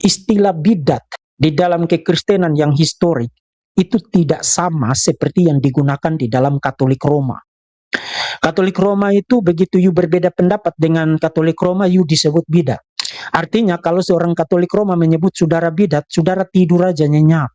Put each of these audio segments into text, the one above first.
istilah bidat di dalam kekristenan yang historik itu tidak sama seperti yang digunakan di dalam Katolik Roma. Katolik Roma itu begitu you berbeda pendapat dengan Katolik Roma, you disebut bidat. Artinya kalau seorang Katolik Roma menyebut saudara bidat, saudara tidur aja nyenyak.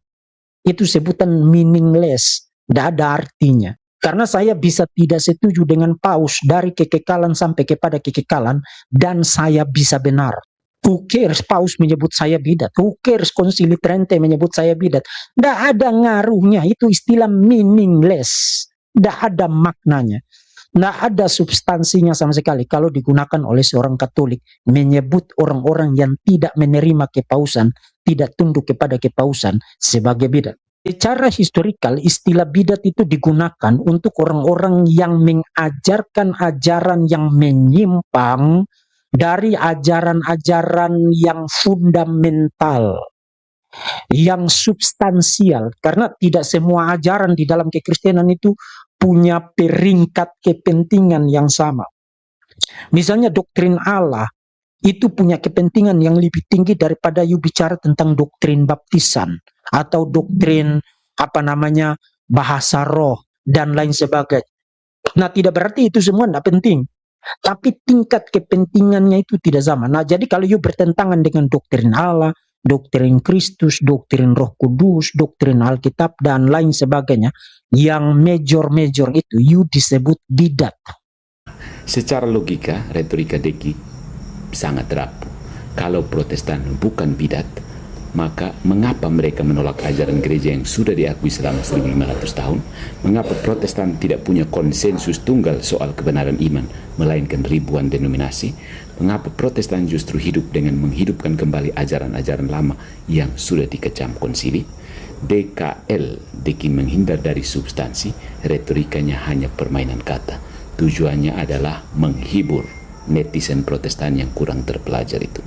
Itu sebutan meaningless, tidak ada artinya. Karena saya bisa tidak setuju dengan Paus dari kekekalan sampai kepada kekekalan, dan saya bisa benar. Who cares Paus menyebut saya bidat? Who cares Konsili Trente menyebut saya bidat? Tidak ada ngaruhnya, itu istilah meaningless. Tidak ada maknanya. Tidak ada substansinya sama sekali kalau digunakan oleh seorang Katolik menyebut orang-orang yang tidak menerima kepausan, tidak tunduk kepada kepausan sebagai bidat. Secara historikal, istilah bidat itu digunakan untuk orang-orang yang mengajarkan ajaran yang menyimpang dari ajaran-ajaran yang fundamental, yang substansial. Karena tidak semua ajaran di dalam kekristenan itu punya peringkat kepentingan yang sama. Misalnya doktrin Allah itu punya kepentingan yang lebih tinggi daripada you bicara tentang doktrin baptisan atau doktrin bahasa roh dan lain sebagainya. Nah, tidak berarti itu semua tidak penting, tapi tingkat kepentingannya itu tidak sama. Nah, jadi kalau you bertentangan dengan doktrin Allah, doktrin Kristus, doktrin Roh Kudus, doktrin Alkitab dan lain sebagainya, yang major-major itu you disebut bidat. Secara logika, retorika Deki sangat rapuh. Kalau Protestan bukan bidat, maka mengapa mereka menolak ajaran gereja yang sudah diakui selama 1500 tahun? Mengapa Protestan tidak punya konsensus tunggal soal kebenaran iman, melainkan ribuan denominasi? Mengapa Protestan justru hidup dengan menghidupkan kembali ajaran-ajaran lama yang sudah dikecam konsili? DKL, Deki menghindar dari substansi, retorikanya hanya permainan kata. Tujuannya adalah menghibur netizen Protestan yang kurang terpelajar itu.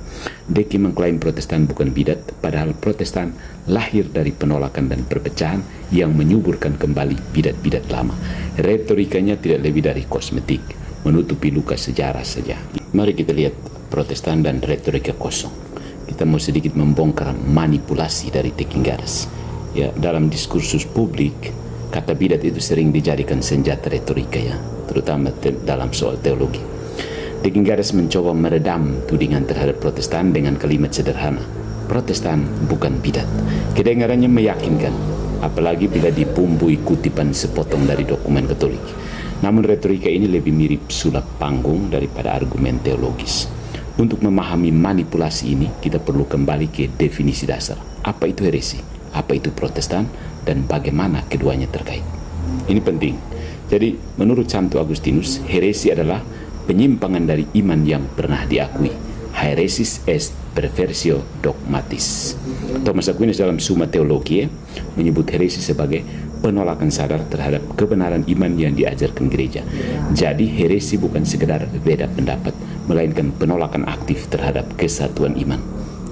Deki mengklaim Protestan bukan bidat, padahal Protestan lahir dari penolakan dan perpecahan yang menyuburkan kembali bidat-bidat lama. Retorikanya tidak lebih dari kosmetik, menutupi luka sejarah saja. Mari kita lihat Protestan dan retorika kosong. Kita mau sedikit membongkar manipulasi dari Deki Gares. Ya, dalam diskursus publik, kata bidat itu sering dijadikan senjata retorika, ya, terutama dalam soal teologi. Deki Gares mencoba meredam tudingan terhadap Protestan dengan kalimat sederhana, Protestan bukan bidat. Kedengarannya meyakinkan, apalagi bila dibumbui kutipan sepotong dari dokumen Katolik. Namun retorika ini lebih mirip sulap panggung daripada argumen teologis. Untuk memahami manipulasi ini, kita perlu kembali ke definisi dasar. Apa itu heresi? Apa itu Protestan? Dan bagaimana keduanya terkait? Ini penting. Jadi, menurut Santo Agustinus, heresi adalah penyimpangan dari iman yang pernah diakui. Heresis est perversio dogmatis. Thomas Aquinas dalam Summa Theologiae menyebut heresi sebagai penolakan sadar terhadap kebenaran iman yang diajarkan gereja. Jadi heresi bukan sekedar beda pendapat, melainkan penolakan aktif terhadap kesatuan iman.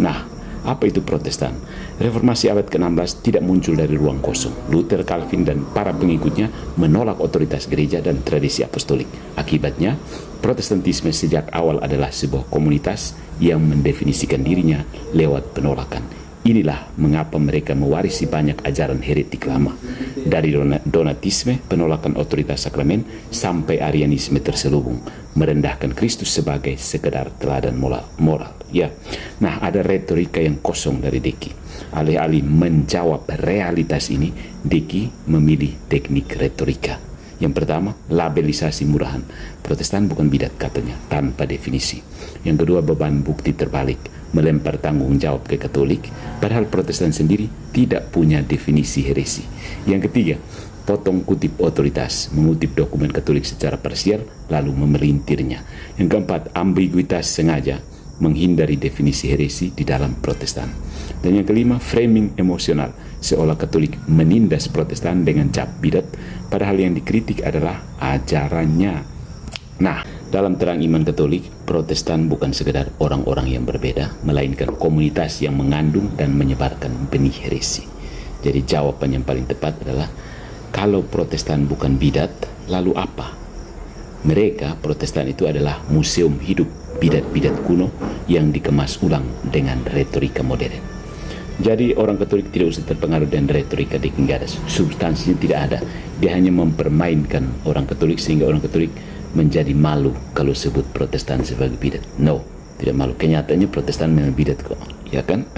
Nah, apa itu Protestan? Reformasi abad ke-16 tidak muncul dari ruang kosong. Luther, Calvin, dan para pengikutnya menolak otoritas gereja dan tradisi apostolik. Akibatnya, Protestantisme sejak awal adalah sebuah komunitas yang mendefinisikan dirinya lewat penolakan. Inilah mengapa mereka mewarisi banyak ajaran heretik lama. Dari Donatisme, penolakan otoritas sakramen, sampai Arianisme terselubung, merendahkan Kristus sebagai sekedar teladan moral. Ya, nah ada retorika yang kosong dari Deki. Alih-alih menjawab realitas ini, Deki memilih teknik retorika. Yang pertama, labelisasi murahan. Protestan bukan bidat katanya, tanpa definisi. Yang kedua, beban bukti terbalik, melempar tanggung jawab ke Katolik, padahal Protestan sendiri tidak punya definisi heresi. Yang ketiga, potong kutip otoritas, mengutip dokumen Katolik secara parsial, lalu memelintirnya. Yang keempat, ambiguitas sengaja, menghindari definisi heresi di dalam Protestan. Dan yang kelima, framing emosional, seolah Katolik menindas Protestan dengan cap bidat, padahal yang dikritik adalah ajarannya. Nah, dalam terang iman Katolik, Protestan bukan sekedar orang-orang yang berbeda, melainkan komunitas yang mengandung dan menyebarkan benih heresi. Jadi jawaban yang paling tepat adalah, kalau Protestan bukan bidat, lalu apa? Mereka, Protestan itu adalah museum hidup bidat-bidat kuno yang dikemas ulang dengan retorika modern. Jadi orang Katolik tidak usah terpengaruh dengan retorika Deki, nggak ada, substansinya tidak ada. Dia hanya mempermainkan orang Katolik sehingga orang Katolik menjadi malu kalau sebut Protestan sebagai bidat. No, tidak malu. Kenyataannya Protestan memang bidat kok, ya kan?